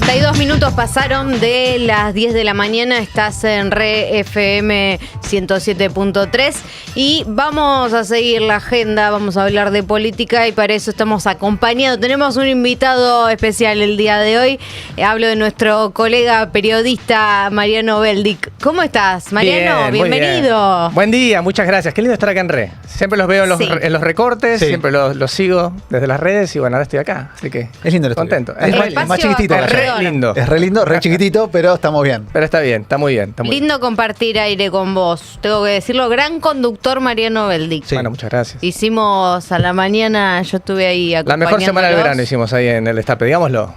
42 minutos pasaron de las 10 de la mañana, estás en Re FM 107.3 y vamos a seguir la agenda, vamos a hablar de política y para eso estamos acompañados. Tenemos un invitado especial el día de hoy, hablo de nuestro colega periodista Mariano Beldic. ¿Cómo estás, Mariano? Bien, bienvenido. Bien. Buen día, muchas gracias. Qué lindo estar acá en Re. Siempre los veo en los recortes, siempre los sigo desde las redes y bueno, ahora estoy acá, así que es lindo el contento. Es más chiquitito. Es re lindo. Es re lindo, re chiquitito, pero estamos bien. Pero está bien, está muy bien. Está muy lindo compartir aire con vos, tengo que decirlo. Gran conductor Mariano Beldic. Sí. Bueno, muchas gracias. Hicimos a la mañana, yo estuve ahí acompañándolos. La mejor semana del verano hicimos ahí en el Destape, digámoslo.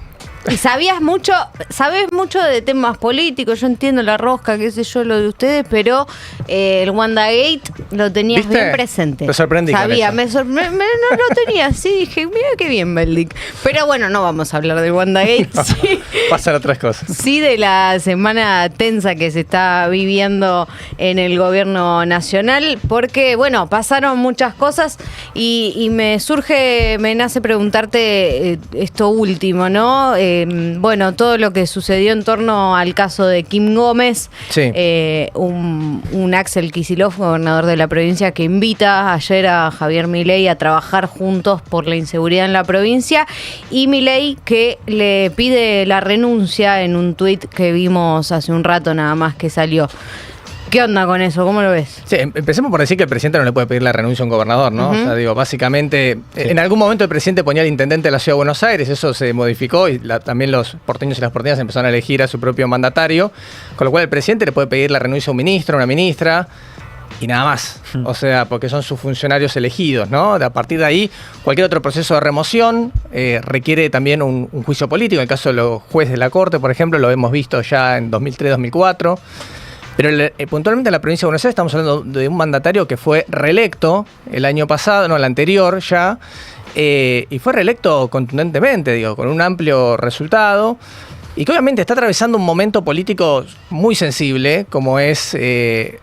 Y sabés mucho de temas políticos, yo entiendo la rosca, qué sé yo, lo de ustedes, pero el WandaGate lo tenías ¿Viste? bien presente. Te sorprendí. Sabía, no lo tenía así, dije, mira qué bien, Beldic. Pero bueno, no vamos a hablar del WandaGate. No, sí. Pasan otras cosas. Sí, de la semana tensa que se está viviendo en el gobierno nacional, porque bueno, pasaron muchas cosas y me nace preguntarte esto último, ¿no? Bueno, todo lo que sucedió en torno al caso de Kim Gómez, sí. Un Axel Kicillof, gobernador de la provincia, que invita ayer a Javier Milei a trabajar juntos por la inseguridad en la provincia, y Milei que le pide la renuncia en un tuit que vimos hace un rato nada más que salió. ¿Qué onda con eso? ¿Cómo lo ves? Sí, empecemos por decir que el presidente no le puede pedir la renuncia a un gobernador, ¿no? O sea, digo, básicamente, en algún momento el presidente ponía al intendente de la Ciudad de Buenos Aires, eso se modificó y también los porteños y las porteñas empezaron a elegir a su propio mandatario, con lo cual el presidente le puede pedir la renuncia a un ministro, a una ministra, y nada más. O sea, porque son sus funcionarios elegidos, ¿no? A partir de ahí, cualquier otro proceso de remoción requiere también un juicio político. En el caso de los jueces de la Corte, por ejemplo, lo hemos visto ya en 2003-2004. Pero puntualmente en la provincia de Buenos Aires estamos hablando de un mandatario que fue reelecto el año pasado, no, el anterior ya, y fue reelecto contundentemente, digo, con un amplio resultado, y que obviamente está atravesando un momento político muy sensible, como es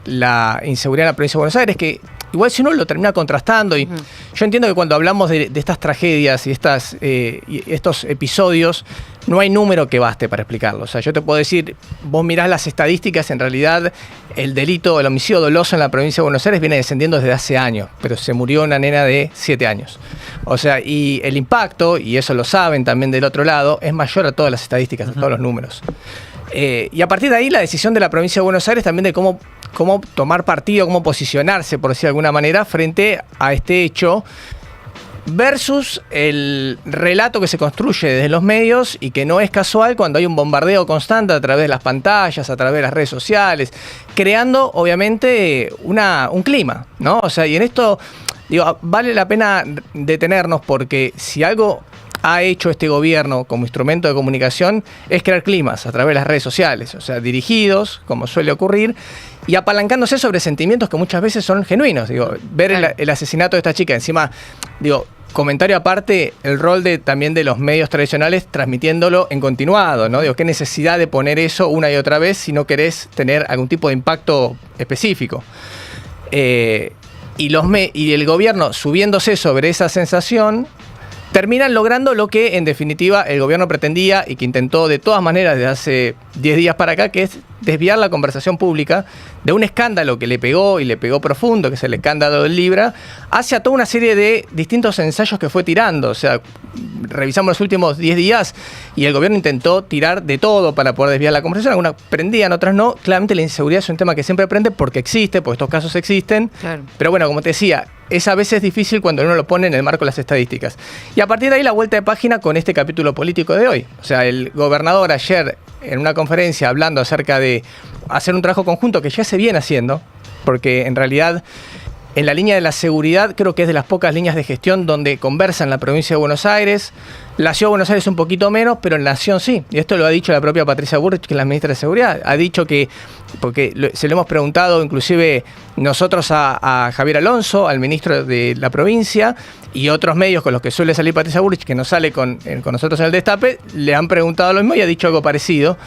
la inseguridad en la provincia de Buenos Aires, que igual si uno lo termina contrastando, y yo entiendo que cuando hablamos de estas tragedias y estos episodios, no hay número que baste para explicarlo. O sea, yo te puedo decir, vos mirás las estadísticas, en realidad el delito, el homicidio doloso en la provincia de Buenos Aires viene descendiendo desde hace años, pero se murió una nena de 7 años. O sea, y el impacto, y eso lo saben también del otro lado, es mayor a todas las estadísticas, a todos los números. Y a partir de ahí la decisión de la provincia de Buenos Aires también de cómo tomar partido, cómo posicionarse, por decir de alguna manera, frente a este hecho, versus el relato que se construye desde los medios y que no es casual cuando hay un bombardeo constante a través de las pantallas, a través de las redes sociales, creando obviamente un clima, ¿no? O sea, y en esto, digo, vale la pena detenernos porque si algo ha hecho este gobierno como instrumento de comunicación es crear climas a través de las redes sociales, o sea, dirigidos, como suele ocurrir, y apalancándose sobre sentimientos que muchas veces son genuinos. Digo, ver el asesinato de esta chica, encima, digo, comentario aparte, el rol también de los medios tradicionales transmitiéndolo en continuado, ¿no? Digo, qué necesidad de poner eso una y otra vez si no querés tener algún tipo de impacto específico. Y el gobierno subiéndose sobre esa sensación, terminan logrando lo que en definitiva el gobierno pretendía y que intentó de todas maneras desde hace 10 días para acá, que es desviar la conversación pública de un escándalo que le pegó y le pegó profundo, que es el escándalo del Libra, hacia toda una serie de distintos ensayos que fue tirando. O sea, revisamos los últimos 10 días y el gobierno intentó tirar de todo para poder desviar la conversación. Algunas prendían, otras no. Claramente la inseguridad es un tema que siempre prende porque existe, porque estos casos existen. Claro. Pero bueno, como te decía, es a veces difícil cuando uno lo pone en el marco de las estadísticas. Y a partir de ahí la vuelta de página con este capítulo político de hoy. O sea, el gobernador ayer en una conferencia hablando acerca de hacer un trabajo conjunto que ya se viene haciendo, porque en realidad en la línea de la seguridad creo que es de las pocas líneas de gestión donde conversan la provincia de Buenos Aires, la Ciudad de Buenos Aires un poquito menos, pero en la Nación sí. Y esto lo ha dicho la propia Patricia Bullrich, que es la ministra de Seguridad. Ha dicho que, porque se lo hemos preguntado inclusive nosotros a Javier Alonso, al ministro de la provincia, y otros medios con los que suele salir Patricia Bullrich, que no sale con nosotros en el Destape, le han preguntado lo mismo y ha dicho algo parecido.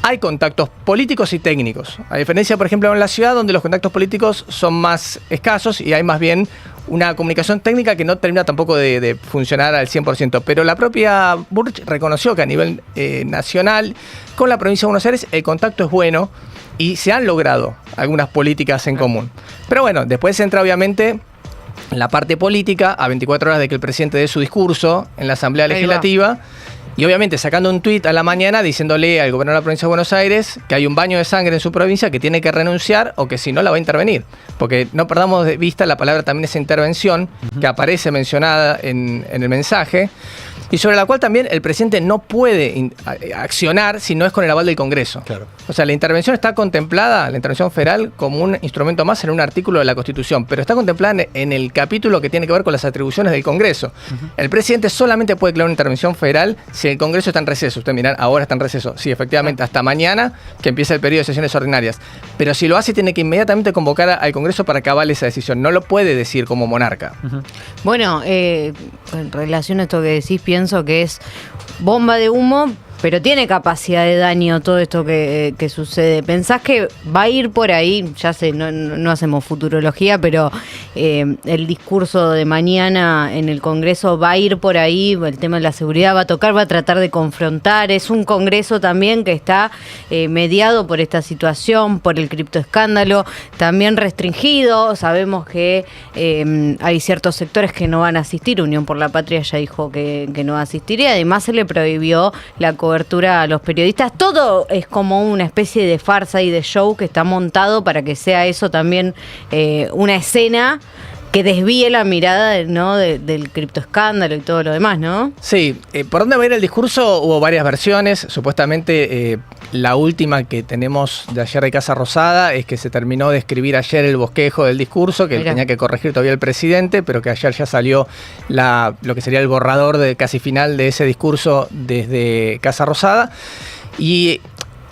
hay contactos políticos y técnicos. A diferencia, por ejemplo, en la ciudad, donde los contactos políticos son más escasos y hay más bien una comunicación técnica que no termina tampoco de funcionar al 100%. Pero la propia Burch reconoció que a nivel nacional, con la provincia de Buenos Aires, el contacto es bueno y se han logrado algunas políticas en común. Pero bueno, después entra obviamente la parte política, a 24 horas de que el presidente dé su discurso en la Asamblea Legislativa. Y obviamente sacando un tuit a la mañana diciéndole al gobernador de la provincia de Buenos Aires que hay un baño de sangre en su provincia, que tiene que renunciar o que si no la va a intervenir. Porque no perdamos de vista la palabra también esa intervención que aparece mencionada en el mensaje y sobre la cual también el presidente no puede accionar si no es con el aval del Congreso. Claro. O sea, la intervención está contemplada, la intervención federal, como un instrumento más en un artículo de la Constitución, pero está contemplada en el capítulo que tiene que ver con las atribuciones del Congreso. El presidente solamente puede declarar una intervención federal si el Congreso está en receso. Ustedes miran, ahora está en receso. Sí, efectivamente, hasta mañana que empieza el periodo de sesiones ordinarias. Pero si lo hace, tiene que inmediatamente convocar al Congreso para que avale esa decisión. No lo puede decir como monarca. Bueno, en relación a esto que decís, pienso que es bomba de humo, pero tiene capacidad de daño todo esto que sucede. ¿Pensás que va a ir por ahí? Ya sé, no hacemos futurología, pero el discurso de mañana en el Congreso va a ir por ahí, el tema de la seguridad va a tocar, va a tratar de confrontar. Es un Congreso también que está mediado por esta situación, por el criptoescándalo, también restringido. Sabemos que hay ciertos sectores que no van a asistir. Unión por la Patria ya dijo que no va a asistir y además se le prohibió la cobertura a los periodistas. Todo es como una especie de farsa y de show que está montado para que sea eso también una escena que desvíe la mirada, ¿no?, del criptoescándalo y todo lo demás, ¿no? Sí, ¿por dónde va a ir el discurso? Hubo varias versiones. Supuestamente la última que tenemos de ayer de Casa Rosada es que se terminó de escribir ayer el bosquejo del discurso, que tenía que corregir todavía el presidente, pero que ayer ya salió lo que sería el borrador de casi final de ese discurso desde Casa Rosada. Y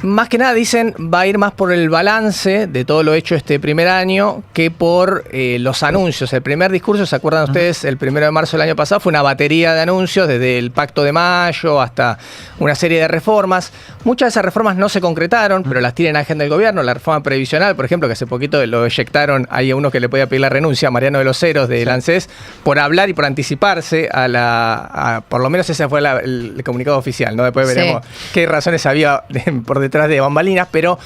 más que nada dicen va a ir más por el balance de todo lo hecho este primer año que por los anuncios. El primer discurso, ¿se acuerdan ustedes? El 1 de marzo del año pasado fue una batería de anuncios desde el Pacto de Mayo hasta una serie de reformas. Muchas de esas reformas no se concretaron, pero las tienen en agenda del gobierno. La reforma previsional, por ejemplo, que hace poquito lo eyectaron, hay uno que le podía pedir la renuncia, Mariano de los Heros de ANSES, por hablar y por anticiparse por lo menos ese fue el comunicado oficial, ¿no? Después veremos qué razones había por detrás de bambalinas, pero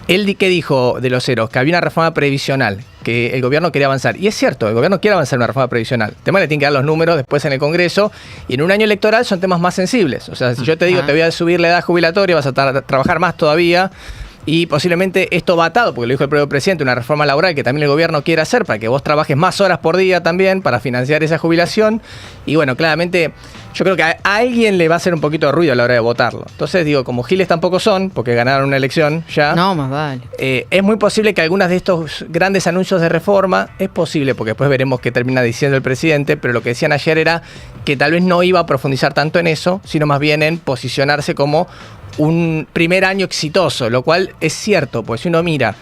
él que dijo de los Heros que había una reforma previsional, que el gobierno quería avanzar. Y es cierto, el gobierno quiere avanzar en una reforma previsional. El tema le tiene que dar los números después en el Congreso, y en un año electoral son temas más sensibles. O sea, si yo te digo te voy a subir la edad jubilatoria, vas a trabajar más todavía, y posiblemente esto va atado, porque lo dijo el propio presidente, una reforma laboral que también el gobierno quiere hacer para que vos trabajes más horas por día también para financiar esa jubilación. Y bueno, claramente yo creo que a alguien le va a hacer un poquito de ruido a la hora de votarlo. Entonces digo, como giles tampoco son, porque ganaron una elección ya. No, más vale. Es muy posible que algunas de estos grandes anuncios de reforma, es posible, porque después veremos qué termina diciendo el presidente, pero lo que decían ayer era que tal vez no iba a profundizar tanto en eso, sino más bien en posicionarse como un primer año exitoso, lo cual es cierto, pues si uno mira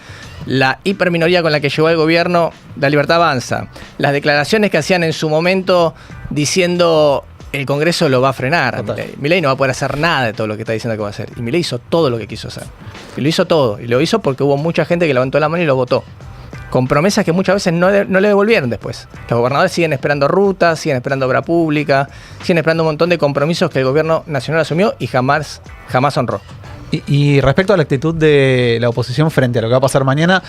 la hiperminoría con la que llegó el gobierno, La Libertad Avanza, las declaraciones que hacían en su momento diciendo el Congreso lo va a frenar, Milei no va a poder hacer nada de todo lo que está diciendo que va a hacer, y Milei hizo todo lo que quiso hacer, y lo hizo todo, y lo hizo porque hubo mucha gente que levantó la mano y lo votó, con promesas que muchas veces no le devolvieron después. Los gobernadores siguen esperando rutas, siguen esperando obra pública, siguen esperando un montón de compromisos que el gobierno nacional asumió y jamás honró. Y respecto a la actitud de la oposición frente a lo que va a pasar mañana,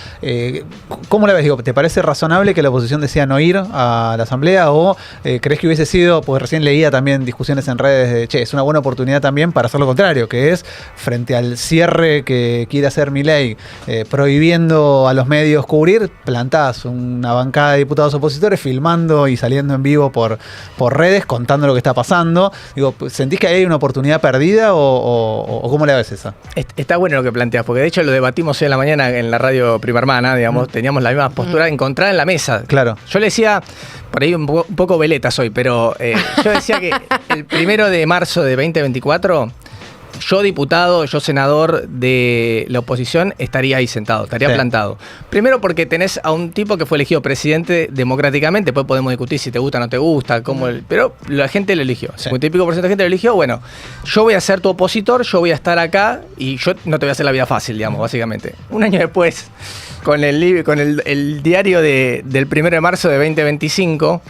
¿cómo la ves? Digo, ¿te parece razonable que la oposición decida no ir a la asamblea o crees que hubiese sido, pues recién leía también discusiones en redes de, es una buena oportunidad también para hacer lo contrario, que es frente al cierre que quiere hacer Milei, prohibiendo a los medios cubrir, plantás una bancada de diputados opositores filmando y saliendo en vivo por redes, contando lo que está pasando? Digo, ¿sentís que hay una oportunidad perdida o cómo la ves esa? Está bueno lo que planteas, porque de hecho lo debatimos hoy en la mañana en la radio Prima Hermana, digamos, teníamos la misma postura encontrada en la mesa. Claro. Yo le decía, por ahí un poco veleta soy, pero yo decía que el 1 de marzo de 2024 yo diputado, yo senador de la oposición, estaría ahí sentado, estaría plantado. Primero porque tenés a un tipo que fue elegido presidente democráticamente, después podemos discutir si te gusta o no te gusta, pero la gente lo eligió. 50 y pico % de gente lo eligió. Bueno, yo voy a ser tu opositor, yo voy a estar acá y yo no te voy a hacer la vida fácil, digamos, básicamente. Un año después, con el diario del 1 de marzo de 2025,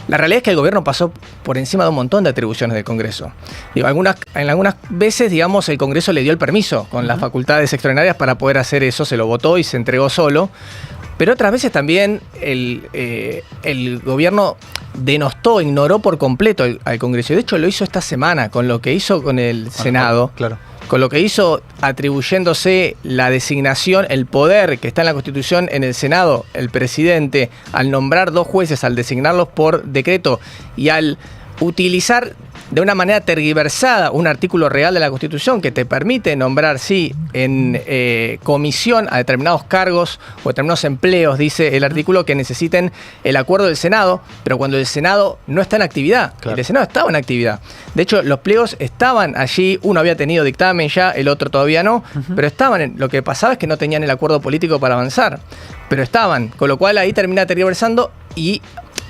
la realidad es que el gobierno pasó por encima de un montón de atribuciones del Congreso. Digo, en algunas veces, digamos, el Congreso le dio el permiso con las facultades extraordinarias para poder hacer eso, se lo votó y se entregó solo. Pero otras veces también el gobierno denostó, ignoró por completo al Congreso. Y de hecho lo hizo esta semana con lo que hizo con el Senado. Claro. Con lo que hizo atribuyéndose la designación, el poder que está en la Constitución en el Senado, el presidente, al nombrar 2 jueces, al designarlos por decreto y al utilizar de una manera tergiversada un artículo real de la Constitución que te permite nombrar, sí, en comisión a determinados cargos o determinados empleos, dice el artículo, que necesiten el acuerdo del Senado, pero cuando el Senado no está en actividad. Claro. El Senado estaba en actividad. De hecho, los pliegos estaban allí, uno había tenido dictamen ya, el otro todavía no, pero estaban. Lo que pasaba es que no tenían el acuerdo político para avanzar, pero estaban, con lo cual ahí termina tergiversando y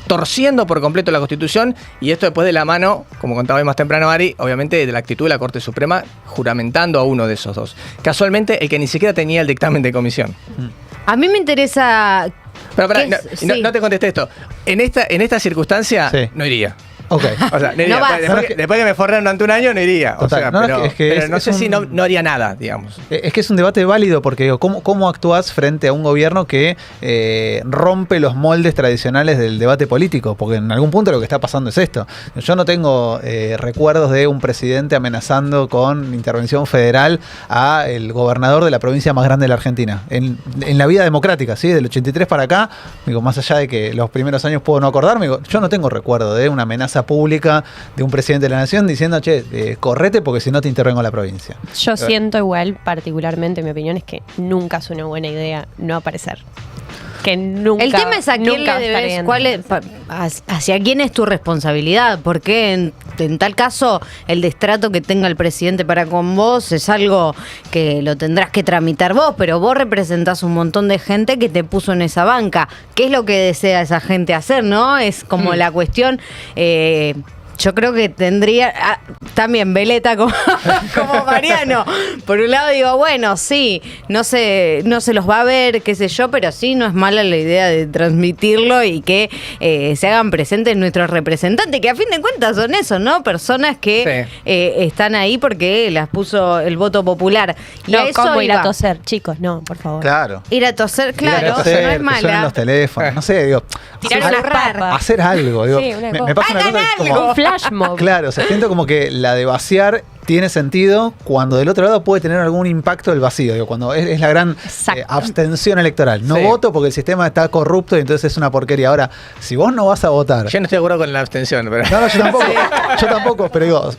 torciendo por completo la Constitución, y esto después de la mano, como contaba más temprano Ari, obviamente de la actitud de la Corte Suprema juramentando a uno de esos 2. Casualmente, el que ni siquiera tenía el dictamen de comisión. A mí me interesa... Pero no te contesté esto. En esta circunstancia, no iría. Ok. O sea, no iría. Después que me forraron durante un año, no iría. Total, o sea, pero no sé si no haría nada, digamos. Es que es un debate válido porque ¿cómo actúas frente a un gobierno que rompe los moldes tradicionales del debate político? Porque en algún punto lo que está pasando es esto. Yo no tengo recuerdos de un presidente amenazando con intervención federal a el gobernador de la provincia más grande de la Argentina. En la vida democrática, ¿sí? Del 83 para acá, digo, más allá de que los primeros años puedo no acordarme, digo, yo no tengo recuerdo de una amenaza pública de un presidente de la nación diciendo, che, correte porque si no te intervengo en la provincia. Yo siento igual, particularmente mi opinión es que nunca es una buena idea no aparecer. Que nunca, el tema es a quién le debes, hacia quién es tu responsabilidad, porque en tal caso el destrato que tenga el presidente para con vos es algo que lo tendrás que tramitar vos, pero vos representás un montón de gente que te puso en esa banca. ¿Qué es lo que desea esa gente hacer, no? Es como la cuestión... yo creo que tendría también Veleta como Mariano. Por un lado digo, bueno, sí, no se los va a ver, qué sé yo, pero sí no es mala la idea de transmitirlo y que se hagan presentes nuestros representantes, que a fin de cuentas son eso, ¿no? Personas que están ahí porque las puso el voto popular. Y no, a eso ¿cómo ir a toser, chicos? No, por favor. Claro. Ir a toser, claro, no es mala. Que suenen los teléfonos, no sé, digo. Tirar unas papas. Hacer algo, digo. Sí, me pasa una cosa como... Flash mob. Claro, o sea, siento como que la de vaciar tiene sentido cuando del otro lado puede tener algún impacto el vacío, digo, cuando es la gran abstención electoral. No voto porque el sistema está corrupto y entonces es una porquería. Ahora, si vos no vas a votar... Yo no estoy de acuerdo con la abstención, pero... No, yo tampoco. Yo tampoco, pero digo,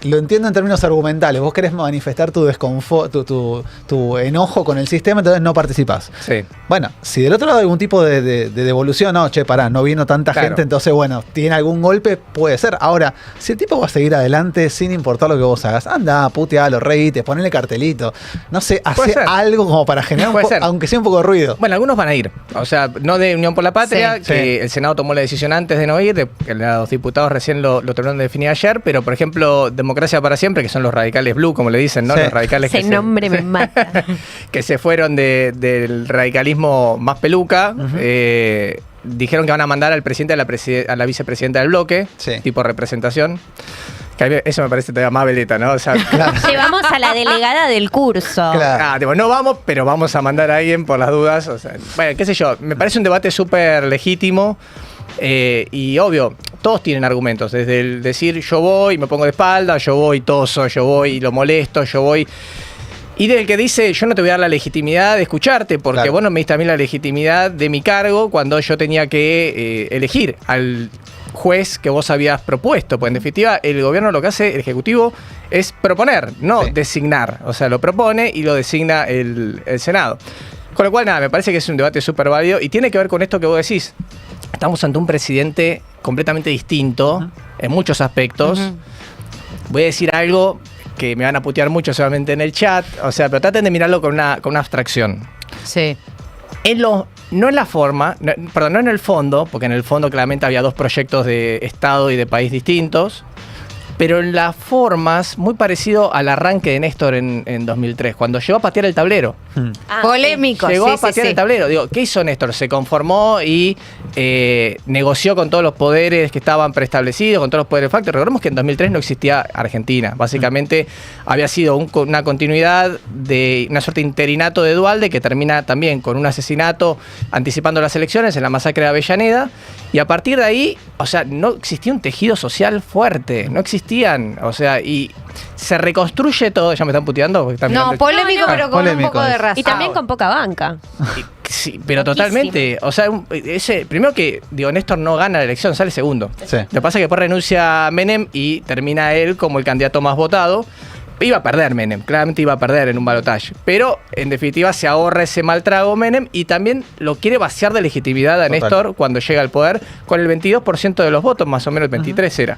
lo entiendo en términos argumentales. Vos querés manifestar tu desconfort, tu enojo con el sistema, entonces no participás. Sí. Bueno, si del otro lado hay algún tipo de devolución, no, che, pará, no vino tanta gente, entonces bueno, tiene algún golpe, puede ser. Ahora, si el tipo va a seguir adelante sin importar lo que vos hagas, anda, putealo, reíte, ponele cartelito, no sé, hace algo como para generar aunque sea un poco de ruido. Bueno, algunos van a ir, o sea, no de Unión por la Patria, que el Senado tomó la decisión antes de no ir, que los diputados recién lo terminaron de definir ayer, pero por ejemplo, Democracia para Siempre, que son los radicales blue, como le dicen, ¿no? Los radicales ese nombre me mata. Que se fueron del radicalismo más peluca, dijeron que van a mandar al presidente a la vicepresidenta del bloque, tipo representación. Que eso me parece todavía más veleta, ¿no? O sea, llevamos a la delegada del curso. Tipo, no vamos, pero vamos a mandar a alguien por las dudas. O sea, bueno, qué sé yo, me parece un debate súper legítimo y obvio, todos tienen argumentos. Desde el decir yo voy, me pongo de espalda, yo voy toso, yo voy y lo molesto, yo voy... Y del que dice, yo no te voy a dar la legitimidad de escucharte, porque vos no me diste a mí la legitimidad de mi cargo cuando yo tenía que elegir al juez que vos habías propuesto. Pues en definitiva, el gobierno lo que hace, el Ejecutivo, es proponer, no designar. O sea, lo propone y lo designa el Senado. Con lo cual, nada, me parece que es un debate súper válido y tiene que ver con esto que vos decís. Estamos ante un presidente completamente distinto en muchos aspectos. Voy a decir algo que me van a putear mucho solamente en el chat, o sea, pero traten de mirarlo con una abstracción. Sí. No en la forma, no en el fondo, porque en el fondo claramente había dos proyectos de Estado y de país distintos, pero en las formas, muy parecido al arranque de Néstor en 2003, cuando llegó a patear el tablero. Polémico. Llegó a patear el tablero. Digo, ¿qué hizo Néstor? Se conformó y negoció con todos los poderes que estaban preestablecidos, con todos los poderes facto. Recordemos que en 2003 no existía Argentina. Básicamente había sido una continuidad de una suerte de interinato de Duhalde que termina también con un asesinato anticipando las elecciones en la masacre de Avellaneda. Y a partir de ahí, o sea, no existía un tejido social fuerte. No existían, o sea, y se reconstruye todo. ¿Ya me están puteando? No, polémico, pero con un poco de razón. Y también con poca banca. Sí, pero totalmente. O sea, primero que, digo, Néstor no gana la elección, sale segundo. Sí. Lo que pasa es que después renuncia Menem y termina él como el candidato más votado. Iba a perder Menem, claramente iba a perder en un balotaje. Pero, en definitiva, se ahorra ese mal trago Menem y también lo quiere vaciar de legitimidad a Néstor cuando llega al poder con el 22% de los votos, más o menos el 23% era.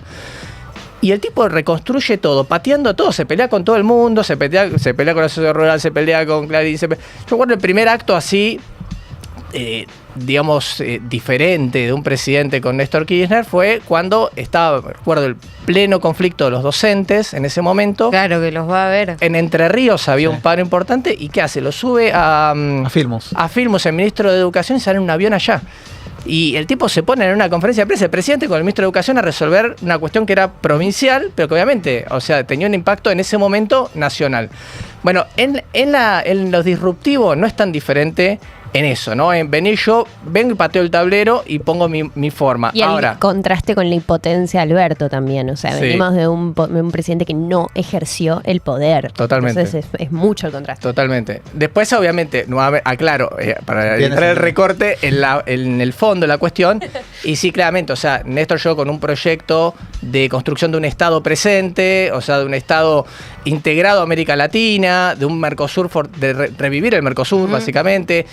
Y el tipo reconstruye todo, pateando todo, se pelea con todo el mundo, se pelea con la sociedad rural, se pelea con Clarín. Yo recuerdo el primer acto así, diferente de un presidente con Néstor Kirchner fue cuando estaba, recuerdo, el pleno conflicto de los docentes en ese momento. Claro que los va a ver. En Entre Ríos había un paro importante y ¿qué hace? Lo sube a Filmus. A Filmus, el ministro de Educación, y sale en un avión allá. Y el tipo se pone en una conferencia de prensa, el presidente con el ministro de Educación, a resolver una cuestión que era provincial, pero que obviamente, o sea, tenía un impacto en ese momento nacional. Bueno, en los disruptivos no es tan diferente en eso, ¿no? En venir yo, vengo y pateo el tablero y pongo mi forma. Y el contraste con la impotencia de Alberto también, o sea, venimos de un presidente que no ejerció el poder. Totalmente. Entonces es mucho el contraste. Totalmente. Después, obviamente, aclaro, para entrar el recorte, en el fondo de la cuestión, y sí, claramente, o sea, Néstor llegó con un proyecto de construcción de un Estado presente, o sea, de un Estado integrado a América Latina, de un Mercosur, de revivir el Mercosur, básicamente.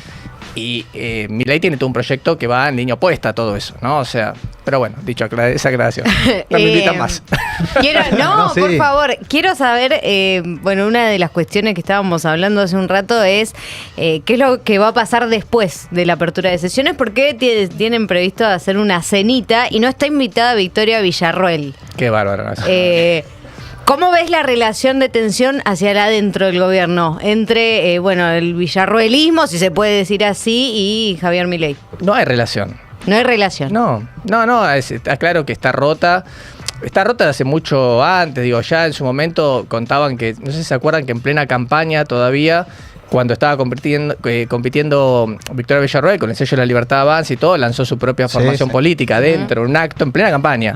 Y Milei tiene todo un proyecto que va en línea opuesta a todo eso, ¿no? O sea, pero bueno, dicho esa aclaración. No me invitan más. Por favor, quiero saber, una de las cuestiones que estábamos hablando hace un rato es qué es lo que va a pasar después de la apertura de sesiones, porque tienen previsto hacer una cenita y no está invitada Victoria Villarroel. Qué bárbaro. ¿Cómo ves la relación de tensión hacia el adentro del gobierno entre, el villarroelismo, si se puede decir así, y Javier Milei? No hay relación. No hay relación. No, está claro que está rota. Está rota hace mucho antes, ya en su momento contaban que, no sé si se acuerdan que en plena campaña todavía, cuando estaba compitiendo Victoria Villarroel con el sello de la Libertad Avanza y todo, lanzó su propia formación política dentro, un acto en plena campaña.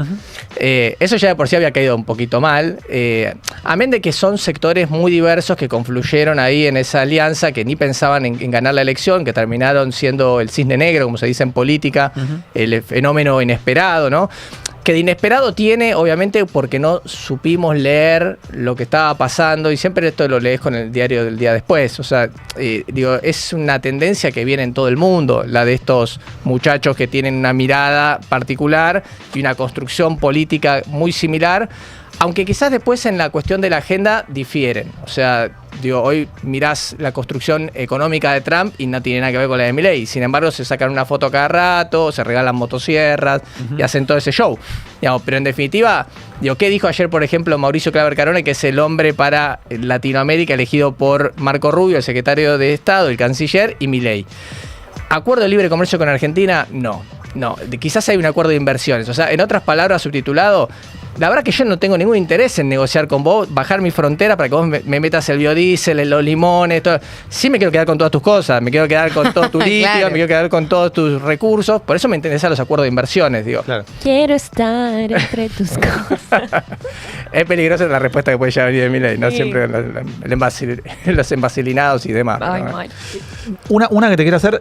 Eso ya de por sí había caído un poquito mal, amén de que son sectores muy diversos que confluyeron ahí en esa alianza, que ni pensaban en ganar la elección, que terminaron siendo el cisne negro, como se dice en política, el fenómeno inesperado, ¿no? Que de inesperado tiene, obviamente, porque no supimos leer lo que estaba pasando, y siempre esto lo lees con el diario del día después. O sea, es una tendencia que viene en todo el mundo, la de estos muchachos que tienen una mirada particular y una construcción política muy similar, aunque quizás después en la cuestión de la agenda difieren. O sea, hoy mirás la construcción económica de Trump y no tiene nada que ver con la de Milei. Sin embargo, se sacan una foto cada rato, se regalan motosierras y hacen todo ese show. Pero en definitiva, ¿qué dijo ayer, por ejemplo, Mauricio Claver Carone, que es el hombre para Latinoamérica elegido por Marco Rubio, el secretario de Estado, el canciller, y Milei? ¿Acuerdo de libre comercio con Argentina? No. Quizás hay un acuerdo de inversiones. O sea, en otras palabras, subtitulado, la verdad que yo no tengo ningún interés en negociar con vos, bajar mi frontera para que vos me metas el biodiesel, los limones, todo. Sí me quiero quedar con todas tus cosas, me quiero quedar con todo tu litio, claro. Me quiero quedar con todos tus recursos. Por eso me interesan los acuerdos de inversiones, Claro. Quiero estar entre tus cosas. Es peligrosa la respuesta que puede llegar a venir de Milei, no siempre los envaselinados y demás. Una que te quiero hacer.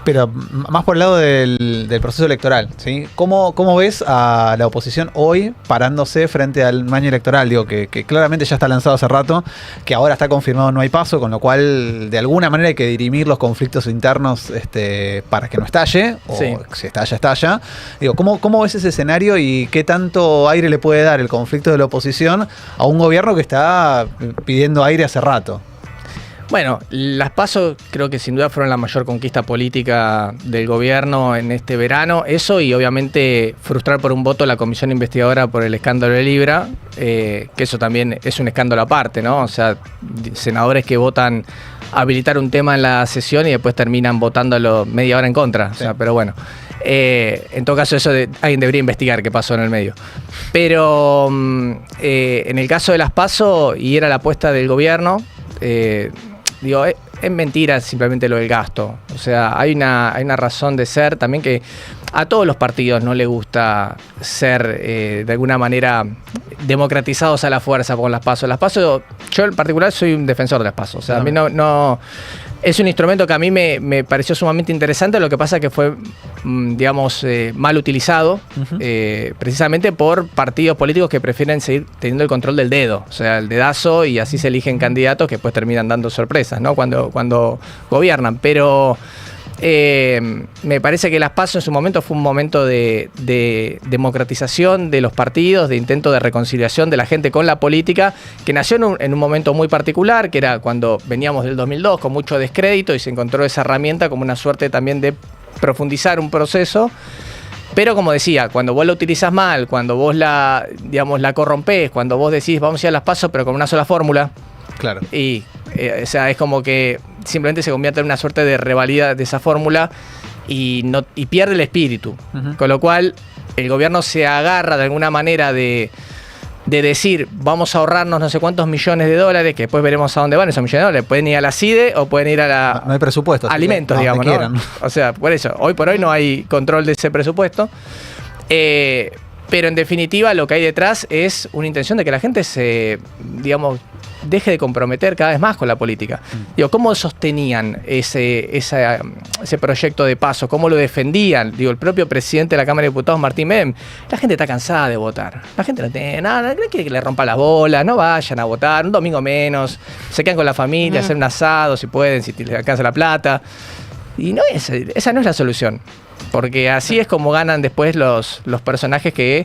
Pero más por el lado del proceso electoral, ¿sí? ¿Cómo ves a la oposición hoy parándose frente al año electoral? Digo, que claramente ya está lanzado hace rato, que ahora está confirmado no hay paso, con lo cual de alguna manera hay que dirimir los conflictos internos para que no estalle, o si estalla. Digo, ¿cómo ves ese escenario y qué tanto aire le puede dar el conflicto de la oposición a un gobierno que está pidiendo aire hace rato? Bueno, las PASO creo que sin duda fueron la mayor conquista política del gobierno en este verano. Eso y obviamente frustrar por un voto la comisión investigadora por el escándalo de Libra, que eso también es un escándalo aparte, ¿no? O sea, senadores que votan habilitar un tema en la sesión y después terminan votándolo media hora en contra. O sea, pero bueno. En todo caso, alguien debería investigar qué pasó en el medio. Pero en el caso de las PASO, y era la apuesta del gobierno, digo, es mentira simplemente lo del gasto. O sea, hay una razón de ser también que a todos los partidos no les gusta ser de alguna manera democratizados a la fuerza con las PASO. Las PASO, yo en particular soy un defensor de las PASO. O sea, a mí no es un instrumento que a mí me pareció sumamente interesante. Lo que pasa es que fue, digamos, mal utilizado, precisamente por partidos políticos que prefieren seguir teniendo el control del dedo, o sea, el dedazo, y así se eligen candidatos que después terminan dando sorpresas, ¿no? Cuando gobiernan. Pero me parece que las PASO en su momento fue un momento de democratización de los partidos, de intento de reconciliación de la gente con la política, que nació en un momento muy particular, que era cuando veníamos del 2002 con mucho descrédito y se encontró esa herramienta como una suerte también de profundizar un proceso. Pero como decía, cuando vos la utilizás mal, cuando vos la corrompés, cuando vos decís vamos a ir a las PASO pero con una sola fórmula, claro. Y o sea, es como que simplemente se convierte en una suerte de revalida de esa fórmula y pierde el espíritu. Con lo cual el gobierno se agarra de alguna manera de decir vamos a ahorrarnos no sé cuántos millones de dólares, que después veremos a dónde van esos millones de dólares. Pueden ir a la CIDE o pueden ir a la... No hay presupuesto. Alimentos, digamos, ¿no? O sea, por eso, hoy por hoy no hay control de ese presupuesto. Pero en definitiva lo que hay detrás es una intención de que la gente se, digamos, deje de comprometer cada vez más con la política. Digo, ¿cómo sostenían ese proyecto de PASO? ¿Cómo lo defendían? Digo, el propio presidente de la Cámara de Diputados, Martín Menem, la gente está cansada de votar. La gente no tiene nada, no quiere que le rompa las bolas, no vayan a votar, un domingo menos, se quedan con la familia, hacen un asado si pueden, si les alcanza la plata. Y esa no es la solución. Porque así es como ganan después los personajes que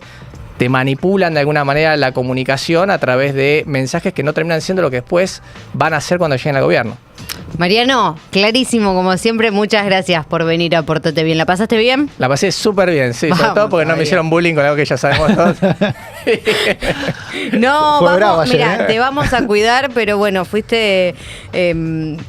te manipulan de alguna manera la comunicación a través de mensajes que no terminan siendo lo que después van a hacer cuando lleguen al gobierno. Mariano, clarísimo como siempre, muchas gracias por venir a Portate Bien. ¿La pasaste bien? La pasé súper bien, sí, sobre todo porque no me hicieron bullying con algo que ya sabemos todos. No, fue bravo ayer, mira, te vamos a cuidar, pero bueno, fuiste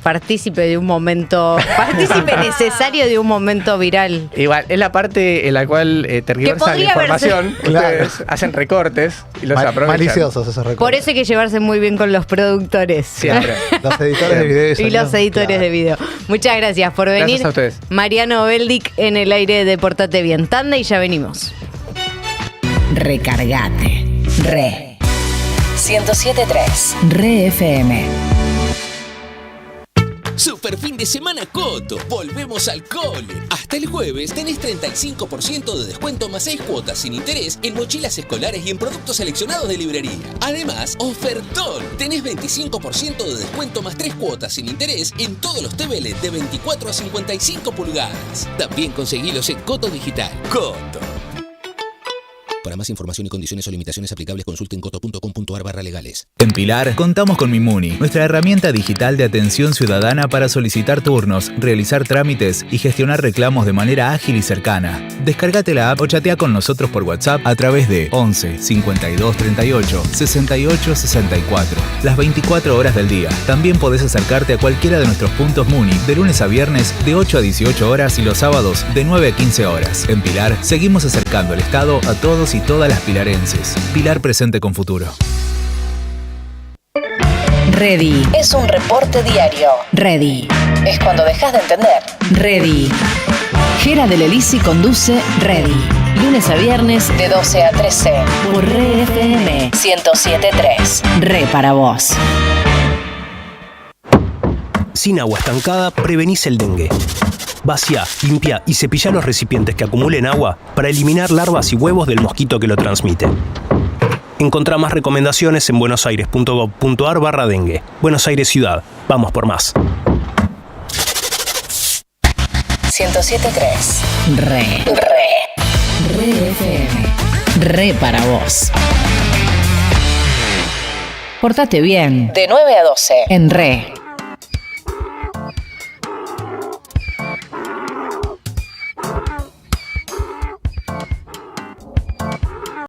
partícipe de un momento, partícipe necesario de un momento viral. Igual, es la parte en la cual tergiversan la información, ustedes hacen recortes y los aprovechan. Maliciosos esos recortes. Por eso hay que llevarse muy bien con los productores. Siempre. Los editores de video y los editores de video. Muchas gracias por venir. Gracias a ustedes. Mariano Beldic en el aire de Portate Bien. Tanda y ya venimos. Recargate. Re 107.3 Re FM. Super fin de semana Coto, volvemos al cole. Hasta el jueves tenés 35% de descuento más 6 cuotas sin interés en mochilas escolares y en productos seleccionados de librería. Además, ofertón, tenés 25% de descuento más 3 cuotas sin interés en todos los TVL de 24 a 55 pulgadas. También conseguilos en Coto Digital. Coto. Para más información y condiciones o limitaciones aplicables, consulten coto.com.ar/legales. En Pilar, contamos con Mimuni, nuestra herramienta digital de atención ciudadana para solicitar turnos, realizar trámites y gestionar reclamos de manera ágil y cercana. Descárgate la app o chatea con nosotros por WhatsApp a través de 11 52 38 68 64. Las 24 horas del día. También podés acercarte a cualquiera de nuestros puntos Muni de lunes a viernes de 8 a 18 horas y los sábados de 9 a 15 horas. En Pilar, seguimos acercando el Estado a todos y todas las pilarenses. Pilar presente con futuro. Ready es un reporte diario. Ready es cuando dejas de entender. Ready. Gera del Elisi conduce Ready. Lunes a viernes de 12 a 13 por Re FM 107.3. Re para vos. Sin agua estancada prevenís el dengue. Vacía, limpia y cepilla los recipientes que acumulen agua para eliminar larvas y huevos del mosquito que lo transmite. Encontrá más recomendaciones en buenosaires.gov.ar/dengue. Buenos Aires Ciudad. Vamos por más. 107.3 Re FM. Re para vos. Portate bien. De 9 a 12. En Re.